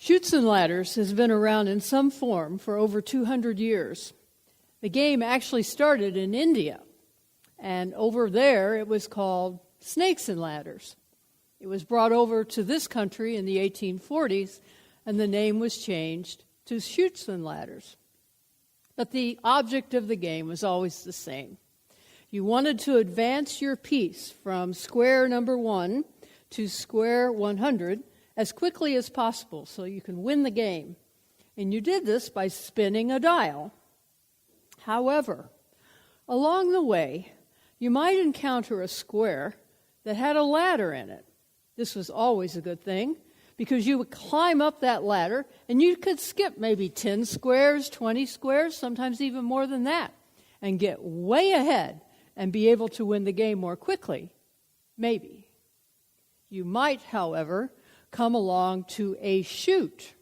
Chutes and Ladders has been around in some form for over 200 years. The game actually started in India, and over there it was called Snakes and Ladders. It was brought over to this country in the 1840s, and the name was changed to Chutes and Ladders. But the object of the game was always the same. You wanted to advance your piece from square number 1 to square 100 as quickly as possible so you can win the game. And you did this by spinning a dial. However, along the way, you might encounter a square that had a ladder in it. This was always a good thing because you would climb up that ladder and you could skip maybe 10 squares, 20 squares, sometimes even more than that, and get way ahead and be able to win the game more quickly. Maybe. You might, however, come along to a chute.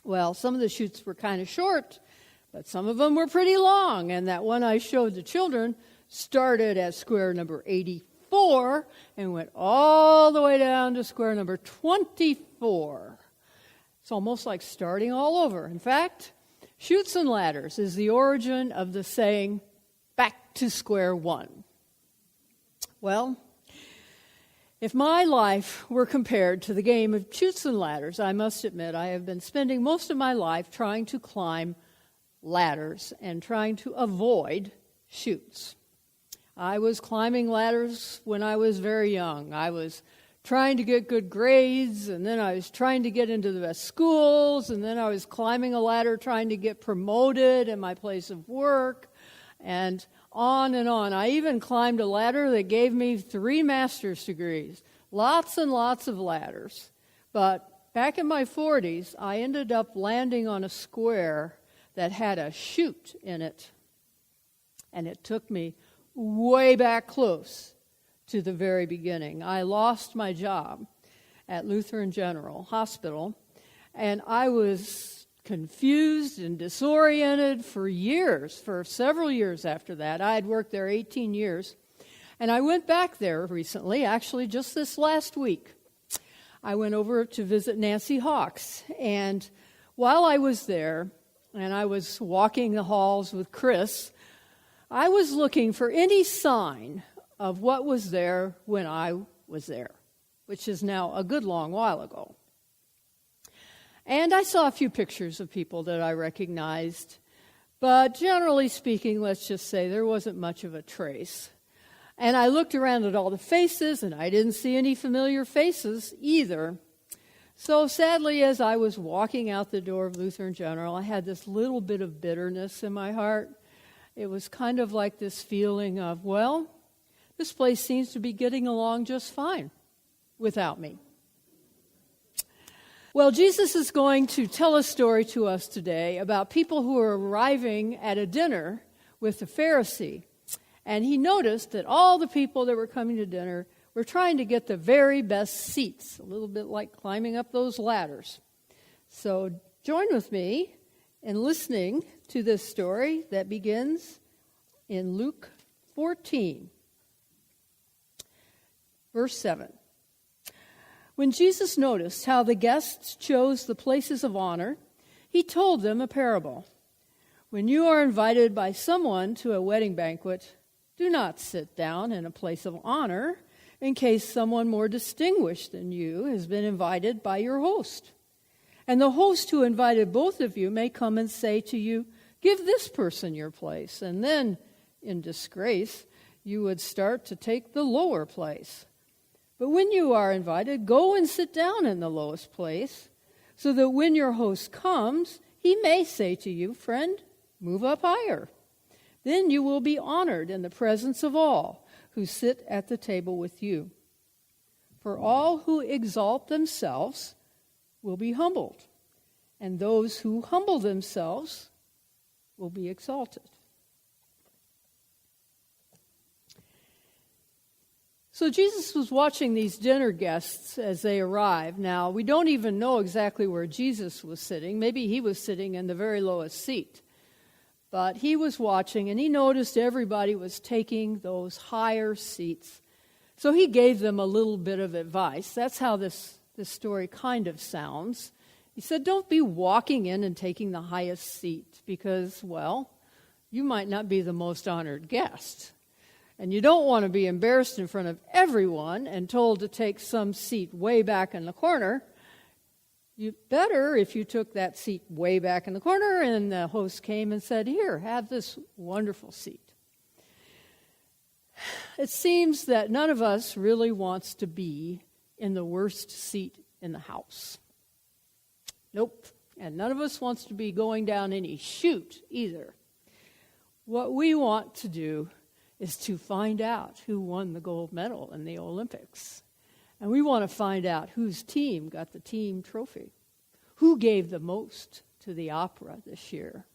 Well, some of the chutes were kind of short, but some of them were pretty long, and that one I showed the children started at square number 84 and went all the way down to square number 24. It's almost like starting all over. In fact, Chutes and Ladders is the origin of the saying, back to square one. Well, if my life were compared to the game of Chutes and Ladders, I must admit I have been spending most of my life trying to climb ladders and trying to avoid chutes. I was climbing ladders when I was very young. I was trying to get good grades, and then I was trying to get into the best schools, and then I was climbing a ladder trying to get promoted in my place of work, and on and on. I even climbed a ladder that gave me 3 master's degrees. Lots and lots of ladders. But back in my 40s, I ended up landing on a square that had a chute in it. And it took me way back close to the very beginning. I lost my job at Lutheran General Hospital, and I was confused and disoriented for several years after that. I had worked there 18 years, and I went back there recently, actually just this last week. I went over to visit Nancy Hawks, and while I was there, and I was walking the halls with Chris, I was looking for any sign of what was there when I was there, which is now a good long while ago. And I saw a few pictures of people that I recognized, but generally speaking, let's just say there wasn't much of a trace. And I looked around at all the faces, and I didn't see any familiar faces either. So sadly, as I was walking out the door of Lutheran General, I had this little bit of bitterness in my heart. It was kind of like this feeling of, well, this place seems to be getting along just fine without me. Well, Jesus is going to tell a story to us today about people who are arriving at a dinner with the Pharisee. And he noticed that all the people that were coming to dinner were trying to get the very best seats, a little bit like climbing up those ladders. So join with me in listening to this story that begins in Luke 14, verse 7. When Jesus noticed how the guests chose the places of honor, he told them a parable. When you are invited by someone to a wedding banquet, do not sit down in a place of honor in case someone more distinguished than you has been invited by your host. And the host who invited both of you may come and say to you, give this person your place. And then, in disgrace, you would start to take the lower place. But when you are invited, go and sit down in the lowest place, so that when your host comes, he may say to you, friend, move up higher. Then you will be honored in the presence of all who sit at the table with you. For all who exalt themselves will be humbled, and those who humble themselves will be exalted. So Jesus was watching these dinner guests as they arrived. Now, we don't even know exactly where Jesus was sitting. Maybe he was sitting in the very lowest seat. But he was watching, and he noticed everybody was taking those higher seats. So he gave them a little bit of advice. That's how this story kind of sounds. He said, don't be walking in and taking the highest seat because, well, you might not be the most honored guest. And you don't want to be embarrassed in front of everyone and told to take some seat way back in the corner. You better if you took that seat way back in the corner and the host came and said, here, have this wonderful seat. It seems that none of us really wants to be in the worst seat in the house. Nope. And none of us wants to be going down any chute either. What we want to do is to find out who won the gold medal in the Olympics. And we want to find out whose team got the team trophy. Who gave the most to the opera this year?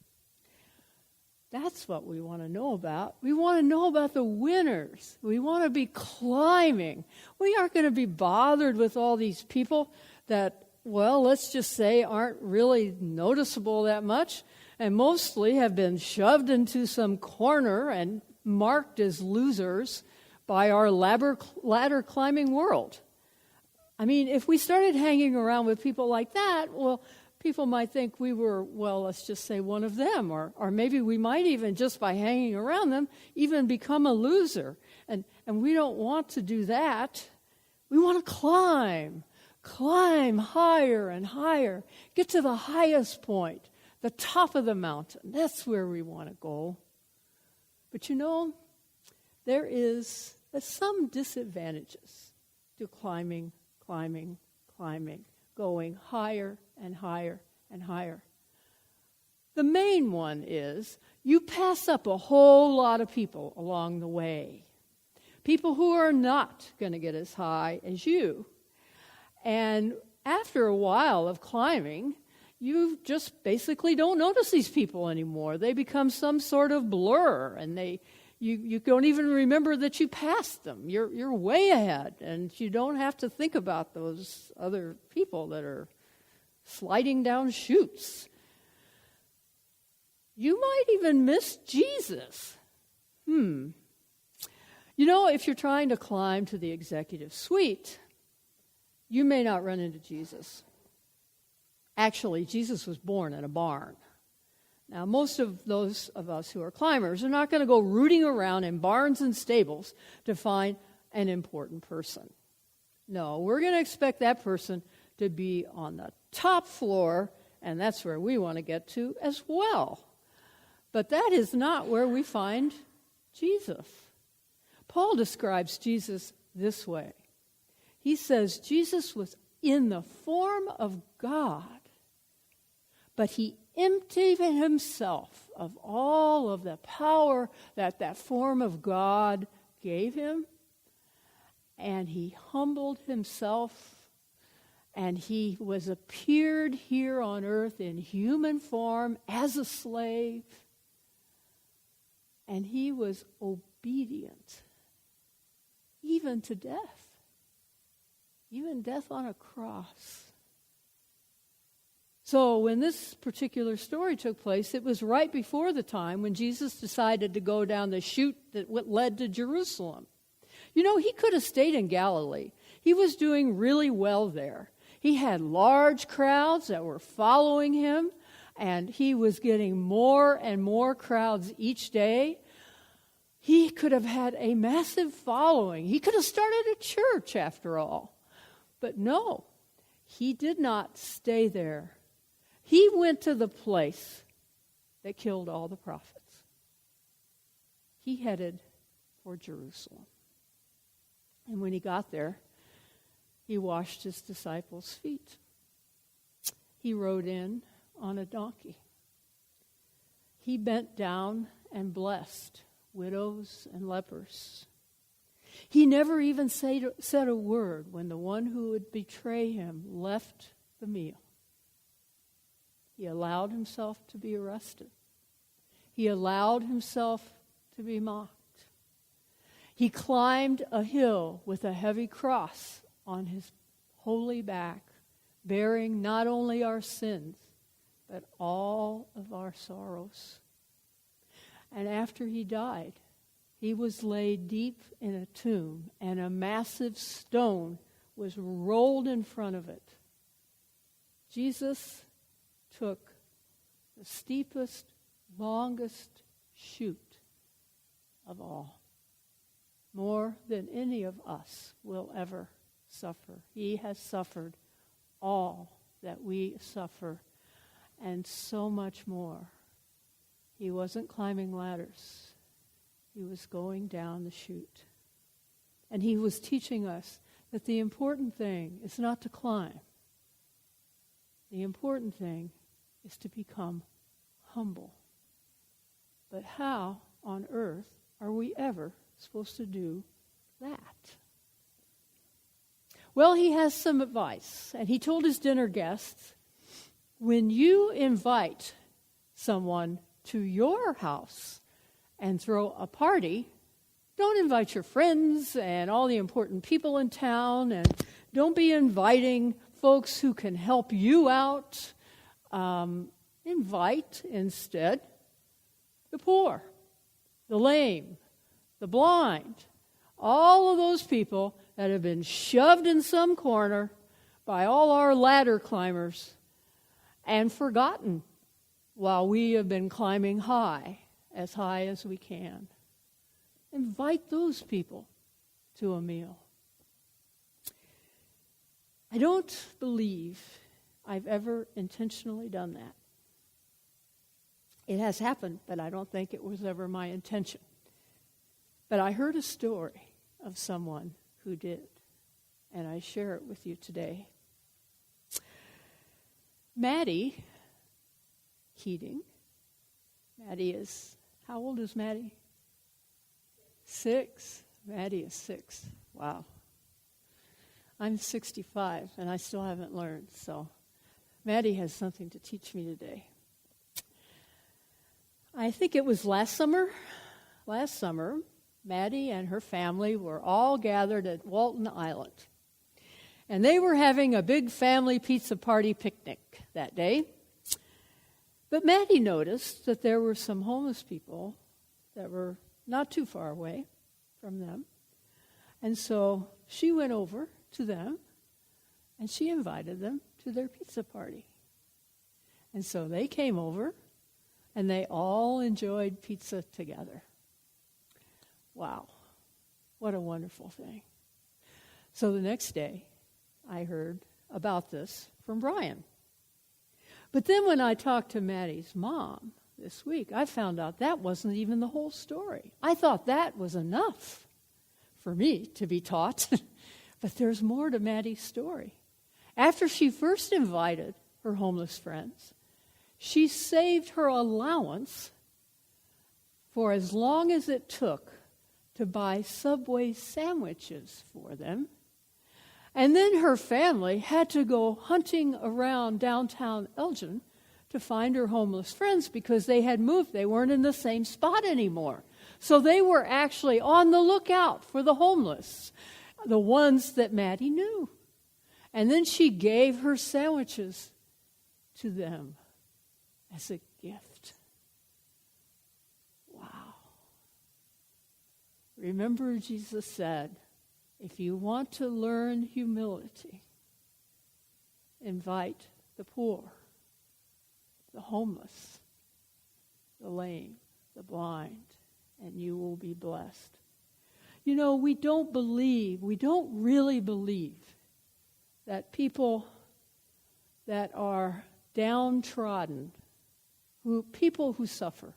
That's what we want to know about. We want to know about the winners. We want to be climbing. We aren't going to be bothered with all these people that, well, let's just say aren't really noticeable that much and mostly have been shoved into some corner and marked as losers by our ladder climbing world. I mean, if we started hanging around with people like that, well, people might think we were, well, let's just say one of them, or maybe we might even, just by hanging around them, even become a loser. And we don't want to do that. We want to climb higher and higher, get to the highest point, the top of the mountain. That's where we want to go. But you know, there is some disadvantages to climbing, going higher and higher and higher. The main one is you pass up a whole lot of people along the way. People who are not going to get as high as you. And after a while of climbing, you just basically don't notice these people anymore. They become some sort of blur, and you don't even remember that you passed them. You're way ahead, and you don't have to think about those other people that are sliding down chutes. You might even miss Jesus. You know, if you're trying to climb to the executive suite, you may not run into Jesus. Actually, Jesus was born in a barn. Now, most of those of us who are climbers are not going to go rooting around in barns and stables to find an important person. No, we're going to expect that person to be on the top floor, and that's where we want to get to as well. But that is not where we find Jesus. Paul describes Jesus this way. He says Jesus was in the form of God, but he emptied himself of all of the power that form of God gave him, and he humbled himself, and he appeared here on earth in human form as a slave, and he was obedient, even to death, even death on a cross. So when this particular story took place, it was right before the time when Jesus decided to go down the chute that led to Jerusalem. You know, he could have stayed in Galilee. He was doing really well there. He had large crowds that were following him, and he was getting more and more crowds each day. He could have had a massive following. He could have started a church, after all. But no, he did not stay there. He went to the place that killed all the prophets. He headed for Jerusalem. And when he got there, he washed his disciples' feet. He rode in on a donkey. He bent down and blessed widows and lepers. He never even said a word when the one who would betray him left the meal. He allowed himself to be arrested. He allowed himself to be mocked. He climbed a hill with a heavy cross on his holy back, bearing not only our sins, but all of our sorrows. And after he died, he was laid deep in a tomb, and a massive stone was rolled in front of it, Jesus took the steepest, longest chute of all, more than any of us will ever suffer. He has suffered all that we suffer, and so much more. He wasn't climbing ladders. He was going down the chute. And he was teaching us that the important thing is not to climb. The important thing is to become humble. But how on earth are we ever supposed to do that? Well, he has some advice, and he told his dinner guests, when you invite someone to your house and throw a party, don't invite your friends and all the important people in town, and don't be inviting folks who can help you out. Invite instead the poor, the lame, the blind, all of those people that have been shoved in some corner by all our ladder climbers and forgotten while we have been climbing high as we can. Invite those people to a meal. I don't believe I've ever intentionally done that. It has happened, but I don't think it was ever my intention. But I heard a story of someone who did, and I share it with you today. Maddie Keating. Maddie is, how old is Maddie? 6. Maddie is 6. Wow. I'm 65, and I still haven't learned, so Maddie has something to teach me today. I think it was last summer, Maddie and her family were all gathered at Walton Island. And they were having a big family pizza party picnic that day. But Maddie noticed that there were some homeless people that were not too far away from them. And so she went over to them and she invited them to their pizza party. And so they came over and they all enjoyed pizza together. Wow, what a wonderful thing. So the next day, I heard about this from Brian. But then when I talked to Maddie's mom this week, I found out that wasn't even the whole story. I thought that was enough for me to be taught. But there's more to Maddie's story. After she first invited her homeless friends, she saved her allowance for as long as it took to buy Subway sandwiches for them. And then her family had to go hunting around downtown Elgin to find her homeless friends because they had moved. They weren't in the same spot anymore. So they were actually on the lookout for the homeless, the ones that Maddie knew. And then she gave her sandwiches to them as a gift. Wow. Remember, Jesus said, if you want to learn humility, invite the poor, the homeless, the lame, the blind, and you will be blessed. You know, we don't really believe that people that are downtrodden, people who suffer,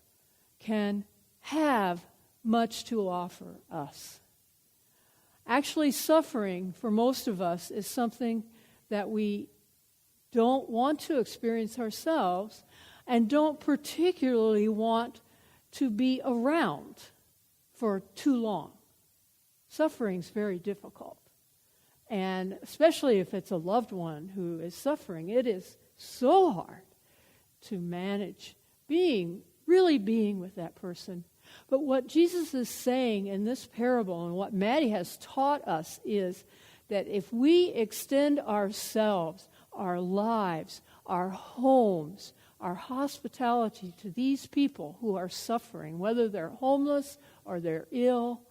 can have much to offer us. Actually, suffering for most of us is something that we don't want to experience ourselves and don't particularly want to be around for too long. Suffering's very difficult. And especially if it's a loved one who is suffering, it is so hard to manage really being with that person. But what Jesus is saying in this parable and what Maddie has taught us is that if we extend ourselves, our lives, our homes, our hospitality to these people who are suffering, whether they're homeless or they're ill,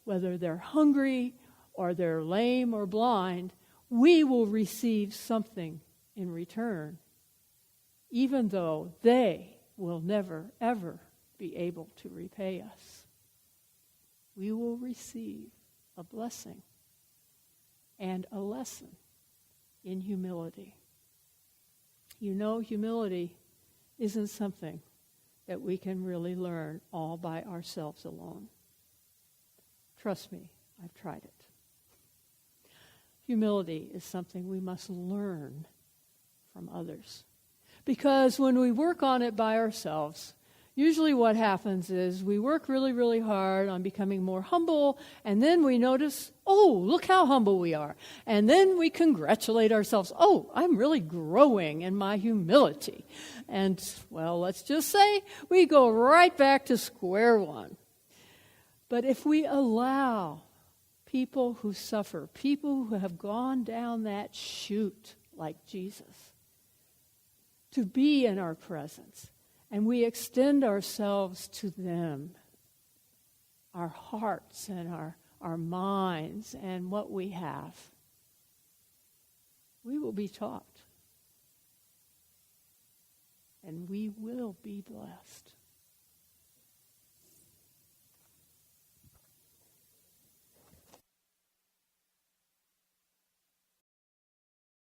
whether they're hungry or they're lame or blind, we will receive something in return, even though they will never, ever be able to repay us. We will receive a blessing and a lesson in humility. You know, humility isn't something that we can really learn all by ourselves alone. Trust me, I've tried it. Humility is something we must learn from others. Because when we work on it by ourselves, usually what happens is we work really, really hard on becoming more humble, and then we notice, oh, look how humble we are. And then we congratulate ourselves, oh, I'm really growing in my humility. And, well, let's just say we go right back to square one. But if we allow people who suffer, people who have gone down that chute like Jesus, to be in our presence, and we extend ourselves to them, our hearts and our minds and what we have, we will be taught. And we will be blessed.